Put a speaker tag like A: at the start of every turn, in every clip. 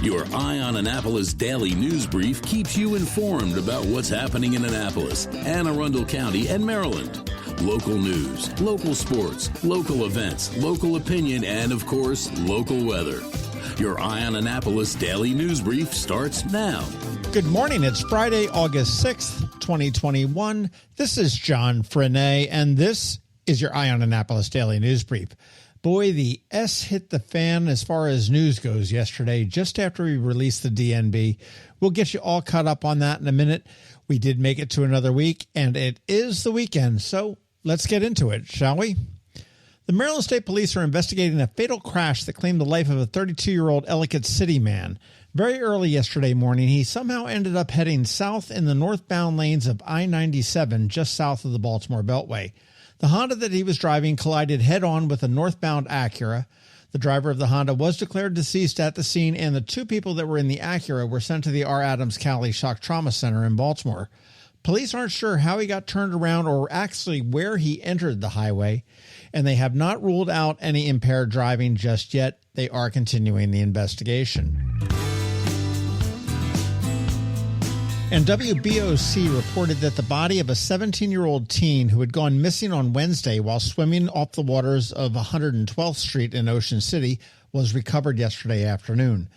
A: Your Eye on Annapolis daily news brief keeps you informed about what's happening in Annapolis, Anne Arundel County, and Maryland. Local news, local sports, local events, local opinion, and, of course, local weather. Your Eye on Annapolis daily news brief starts now.
B: Good morning. It's Friday, August 6th, 2021. This is John Frenaye, and this is your Eye on Annapolis daily news brief. Boy, the S hit the fan as far as news goes yesterday, just after we released the DNB. We'll get you all caught up on that in a minute. We did make it to another week, and it is the weekend, so let's get into it, shall we? The Maryland State Police are investigating a fatal crash that claimed the life of a 32-year-old Ellicott City man. Very early yesterday morning, he somehow ended up heading south in the northbound lanes of I-97, just south of the Baltimore Beltway. The Honda that he was driving collided head-on with a northbound Acura. The driver of the Honda was declared deceased at the scene, and the two people that were in the Acura were sent to the R. Adams Cowley Shock Trauma Center in Baltimore. Police aren't sure how he got turned around or actually where he entered the highway, and they have not ruled out any impaired driving just yet. They are continuing the investigation. And WBOC reported that the body of a 17-year-old teen who had gone missing on Wednesday while swimming off the waters of 112th Street in Ocean City was recovered yesterday afternoon.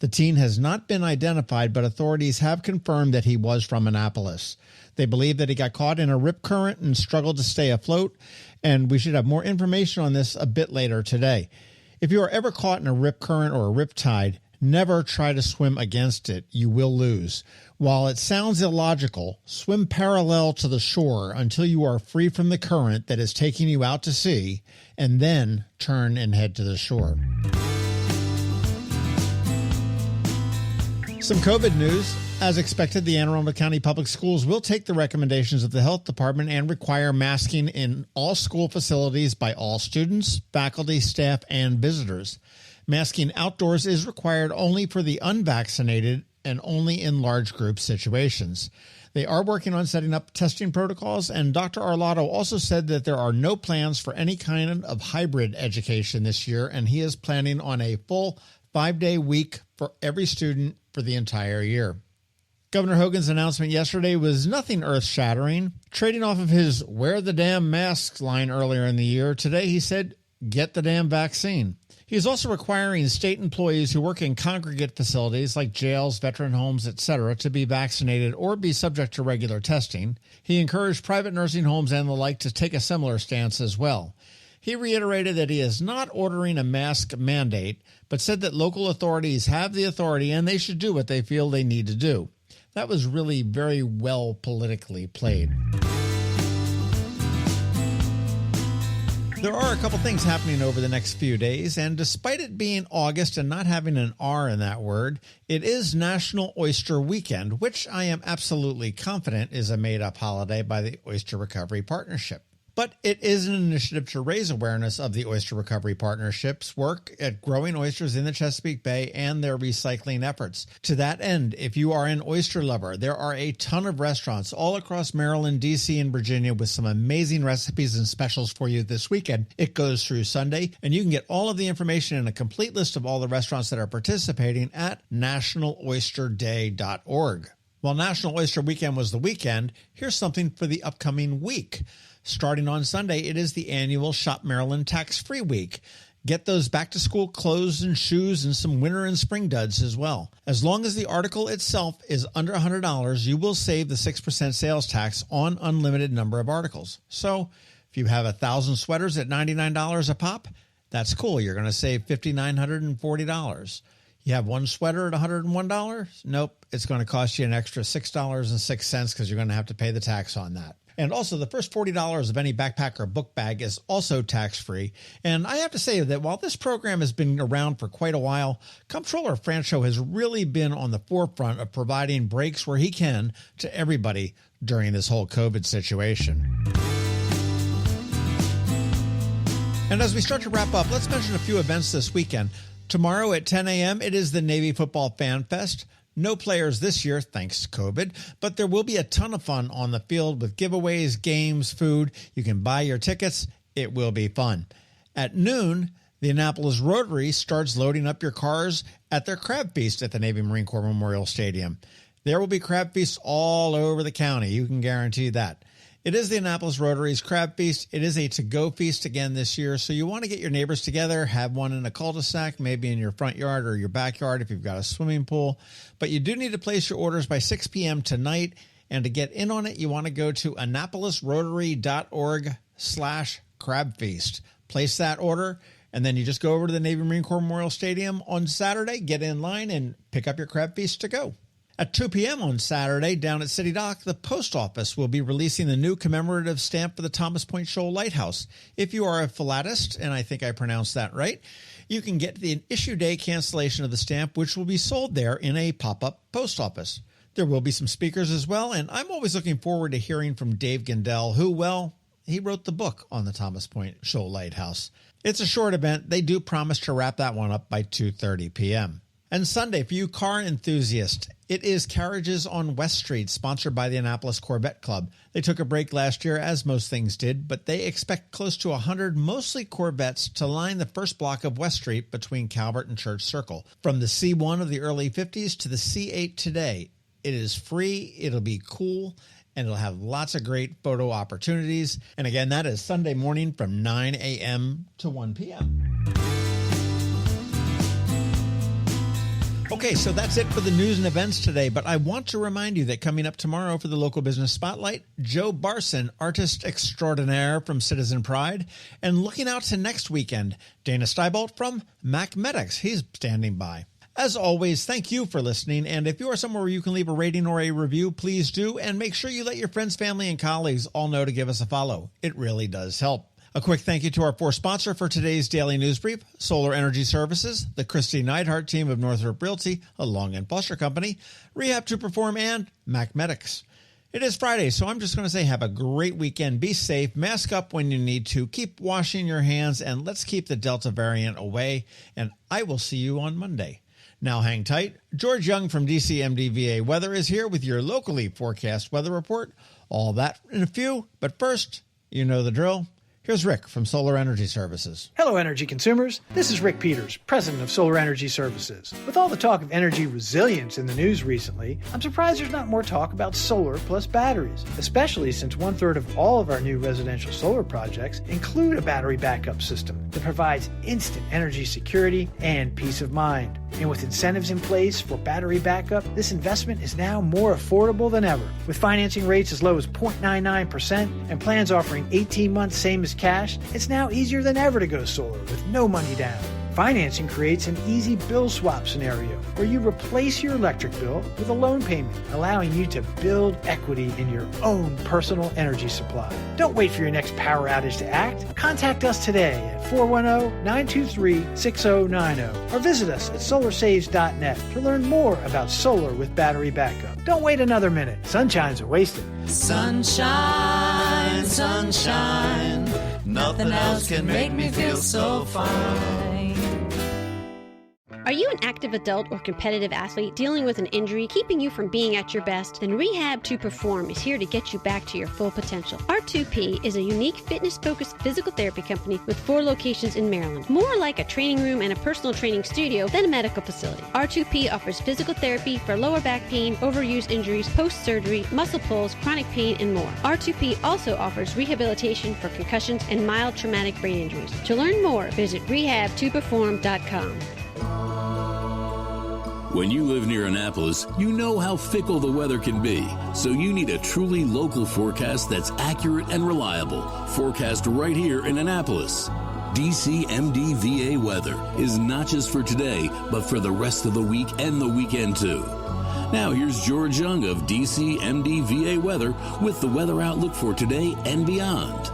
B: The teen has not been identified, but authorities have confirmed that he was from Annapolis. They believe that he got caught in a rip current and struggled to stay afloat, and we should have more information on this a bit later today. If you are ever caught in a rip current or a rip tide, never try to swim against it. You will lose. While it sounds illogical, swim parallel to the shore until you are free from the current that is taking you out to sea, and then turn and head to the shore. Some COVID news. As expected, the Anne Arundel County Public Schools will take the recommendations of the Health Department and require masking in all school facilities by all students, faculty, staff, and visitors. Masking outdoors is required only for the unvaccinated and only in large group situations. They are working on setting up testing protocols, and Dr. Arlotto also said that there are no plans for any kind of hybrid education this year, and he is planning on a full 5-day week for every student for the entire year. Governor Hogan's announcement yesterday was nothing earth-shattering. Trading off of his "wear the damn masks" line earlier in the year, today he said, "get the damn vaccine." He is also requiring state employees who work in congregate facilities like jails, veteran homes, etc. to be vaccinated or be subject to regular testing. He encouraged private nursing homes and the like to take a similar stance as well. He reiterated that he is not ordering a mask mandate, but said that local authorities have the authority and they should do what they feel they need to do. That was really very well politically played. There are a couple things happening over the next few days, and despite it being August and not having an R in that word, it is National Oyster Weekend, which I am absolutely confident is a made-up holiday by the Oyster Recovery Partnership. But it is an initiative to raise awareness of the Oyster Recovery Partnership's work at growing oysters in the Chesapeake Bay and their recycling efforts. To that end, if you are an oyster lover, there are a ton of restaurants all across Maryland, D.C., and Virginia with some amazing recipes and specials for you this weekend. It goes through Sunday, and you can get all of the information and a complete list of all the restaurants that are participating at nationaloysterday.org. While National Oyster Weekend was the weekend, here's something for the upcoming week. Starting on Sunday, it is the annual Shop Maryland Tax-Free Week. Get those back-to-school clothes and shoes and some winter and spring duds as well. As long as the article itself is under $100, you will save the 6% sales tax on unlimited number of articles. So if you have 1,000 sweaters at $99 a pop, that's cool. You're going to save $5,940. You have one sweater at $101? Nope, it's going to cost you an extra $6.06 because you're going to have to pay the tax on that. And also, the first $40 of any backpack or book bag is also tax-free. And I have to say that while this program has been around for quite a while, Comptroller Francho has really been on the forefront of providing breaks where he can to everybody during this whole COVID situation. And as we start to wrap up, let's mention a few events this weekend. Tomorrow at 10 a.m., it is the Navy Football Fan Fest. No players this year, thanks to COVID, but there will be a ton of fun on the field with giveaways, games, food. You can buy your tickets. It will be fun. At noon, The Annapolis Rotary starts loading up your cars at their Crab Feast at the Navy Marine Corps Memorial Stadium. There will be crab feasts all over the county. You can guarantee that. It is the Annapolis Rotary's Crab Feast. It is a to-go feast again this year, so you want to get your neighbors together, have one in a cul-de-sac, maybe in your front yard or your backyard if you've got a swimming pool. But you do need to place your orders by 6 p.m. tonight, and to get in on it, you want to go to annapolisrotary.org/crab feast. Place that order, and then you just go over to the Navy Marine Corps Memorial Stadium on Saturday, get in line, and pick up your Crab Feast to go. At 2 p.m. on Saturday, down at City Dock, the Post Office will be releasing the new commemorative stamp for the Thomas Point Shoal Lighthouse. If you are a philatist, and I think I pronounced that right, you can get the issue day cancellation of the stamp, which will be sold there in a pop-up post office. There will be some speakers as well, and I'm always looking forward to hearing from Dave Gindel, who, well, he wrote the book on the Thomas Point Shoal Lighthouse. It's a short event. They do promise to wrap that one up by 2:30 p.m. And Sunday, for you car enthusiasts, it is Carriages on West Street, sponsored by the Annapolis Corvette Club. They took a break last year, as most things did, but they expect close to 100 mostly Corvettes to line the first block of West Street between Calvert and Church Circle. From the C1 of the early 50s to the C8 today, it is free, it'll be cool, and it'll have lots of great photo opportunities. And again, that is Sunday morning from 9 a.m. to 1 p.m. Okay, so that's it for the news and events today, but I want to remind you that coming up tomorrow for the Local Business Spotlight, Joe Barson, artist extraordinaire from Citizen Pride, and looking out to next weekend, Dana Steibolt from MacMedics. He's standing by. As always, thank you for listening, and if you are somewhere where you can leave a rating or a review, please do, and make sure you let your friends, family, and colleagues all know to give us a follow. It really does help. A quick thank you to our fourth sponsor for today's Daily News Brief, Solar Energy Services, the Kristi Neidhardt Team of Northrop Realty, a Long & Foster company, Rehab to Perform, and MacMedics. It is Friday, so I'm just going to say have a great weekend. Be safe, mask up when you need to, keep washing your hands, and let's keep the Delta variant away, and I will see you on Monday. Now hang tight. George Young from DCMDVA Weather is here with your locally forecast weather report. All that in a few, but first, you know the drill. Here's Rick from Solar Energy Services.
C: Hello, energy consumers. This is Rick Peters, president of Solar Energy Services. With all the talk of energy resilience in the news recently, I'm surprised there's not more talk about solar plus batteries, especially since 1/3 of all of our new residential solar projects include a battery backup system that provides instant energy security and peace of mind. And with incentives in place for battery backup, this investment is now more affordable than ever. With financing rates as low as 0.99% and plans offering 18 months same as cash, it's now easier than ever to go solar with no money down. Financing creates an easy bill swap scenario where you replace your electric bill with a loan payment, allowing you to build equity in your own personal energy supply. Don't wait for your next power outage to act. Contact us today at 410-923-6090 or visit us at solarsaves.net to learn more about solar with battery backup. Don't wait another minute. Sunshine's are wasted.
D: Sunshine, sunshine, nothing else can make me feel so fine.
E: Are you an active adult or competitive athlete dealing with an injury keeping you from being at your best? Then Rehab to Perform is here to get you back to your full potential. R2P is a unique fitness-focused physical therapy company with 4 locations in Maryland. More like a training room and a personal training studio than a medical facility. R2P offers physical therapy for lower back pain, overuse injuries, post-surgery, muscle pulls, chronic pain, and more. R2P also offers rehabilitation for concussions and mild traumatic brain injuries. To learn more, visit rehabtoperform.com.
A: When you live near Annapolis, you know how fickle the weather can be. So you need a truly local forecast that's accurate and reliable. Forecast right here in Annapolis. DCMDVA Weather is not just for today, but for the rest of the week and the weekend too. Now here's George Young of DCMDVA Weather with the weather outlook for today and beyond.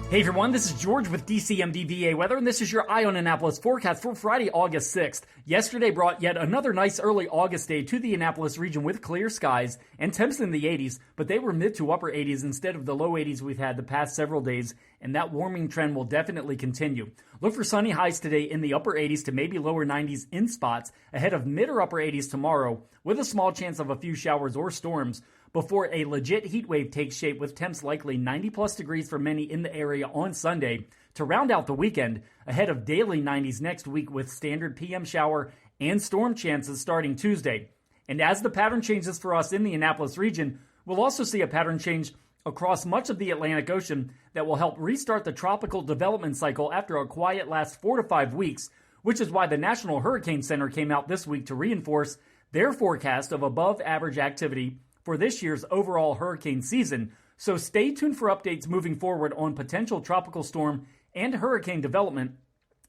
F: Hey everyone, this is George with DCMDVA Weather, and this is your Eye on Annapolis forecast for Friday, August 6th. Yesterday brought yet another nice early August day to the Annapolis region with clear skies and temps in the 80s, but they were mid to upper 80s instead of the low 80s we've had the past several days, and that warming trend will definitely continue. Look for sunny highs today in the upper 80s to maybe lower 90s in spots, ahead of mid or upper 80s tomorrow, with a small chance of a few showers or storms, before a legit heat wave takes shape with temps likely 90 plus degrees for many in the area on Sunday, to round out the weekend ahead of daily 90s next week with standard PM shower and storm chances starting Tuesday. And as the pattern changes for us in the Annapolis region, we'll also see a pattern change across much of the Atlantic Ocean that will help restart the tropical development cycle after a quiet last 4 to 5 weeks, which is why the National Hurricane Center came out this week to reinforce their forecast of above average activity for this year's overall hurricane season. So stay tuned for updates moving forward on potential tropical storm and hurricane development,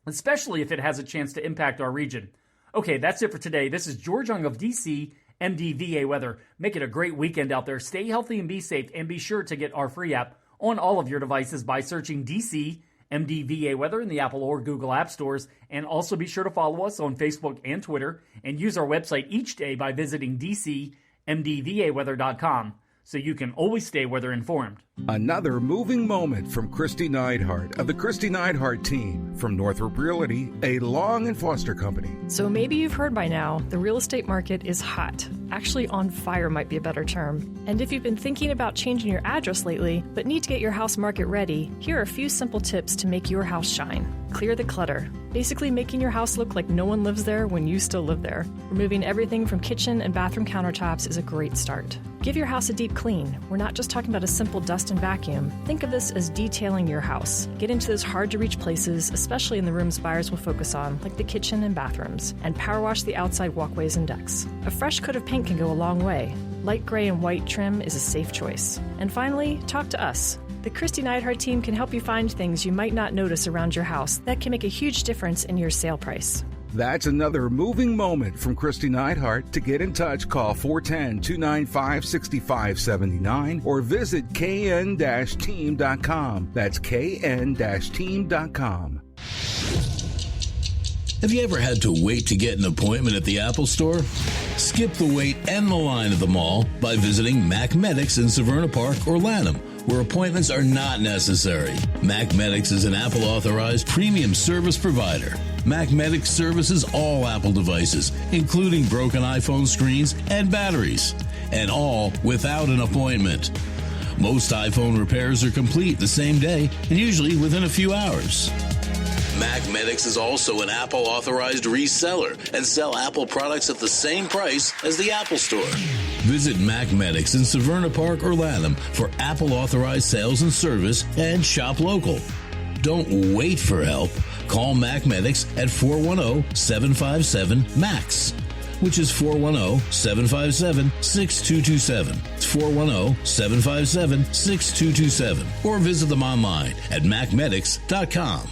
F: especially if it has a chance to impact our region. Okay, that's it for today. This is George Young of DC MDVA Weather. Make it a great weekend out there. Stay healthy and be safe, and be sure to get our free app on all of your devices by searching DC MDVA Weather in the Apple or Google App Stores. And also be sure to follow us on Facebook and Twitter, and use our website each day by visiting DCMDVAweather.com. so you can always stay weather informed.
G: Another moving moment from Kristi Neidhardt of the Kristi Neidhardt Team from Northrop Realty, a Long and Foster company.
H: So maybe you've heard by now, the real estate market is hot. Actually, on fire might be a better term. And if you've been thinking about changing your address lately, but need to get your house market ready, here are a few simple tips to make your house shine. Clear the clutter. Basically making your house look like no one lives there when you still live there. Removing everything from kitchen and bathroom countertops is a great start. Give your house a deep clean. We're not just talking about a simple dust and vacuum. Think of this as detailing your house. Get into those hard-to-reach places, especially in the rooms buyers will focus on, like the kitchen and bathrooms, and power wash the outside walkways and decks. A fresh coat of paint can go a long way. Light gray and white trim is a safe choice. And finally, talk to us. The Kristi Neidhardt Team can help you find things you might not notice around your house that can make a huge difference in your sale price.
G: That's another moving moment from Kristi Neidhardt. To get in touch, call 410-295-6579 or visit kn-team.com. That's kn-team.com.
A: Have you ever had to wait to get an appointment at the Apple Store? Skip the wait and the line at the mall by visiting MacMedics in Severna Park or Lanham, where appointments are not necessary. MacMedics is an Apple-authorized premium service provider. MacMedics services all Apple devices, including broken iPhone screens and batteries, and all without an appointment. Most iPhone repairs are complete the same day and usually within a few hours. MacMedics is also an Apple-authorized reseller and sell Apple products at the same price as the Apple Store. Visit MacMedics in Severna Park or Lanham for Apple-authorized sales and service and shop local. Don't wait for help. Call MacMedics at 410-757-MAX, which is 410-757-6227. It's 410-757-6227. Or visit them online at MacMedics.com.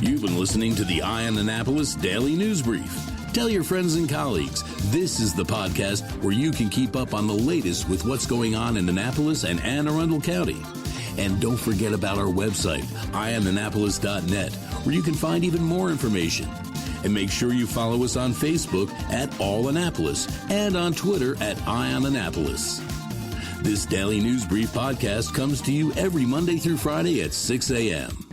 A: You've been listening to the Eye on Annapolis Daily News Brief. Tell your friends and colleagues, this is the podcast where you can keep up on the latest with what's going on in Annapolis and Anne Arundel County. And don't forget about our website, eyeonannapolis.net, where you can find even more information. And make sure you follow us on Facebook at All Annapolis and on Twitter at Eye on Annapolis. This Daily News Brief podcast comes to you every Monday through Friday at 6 a.m.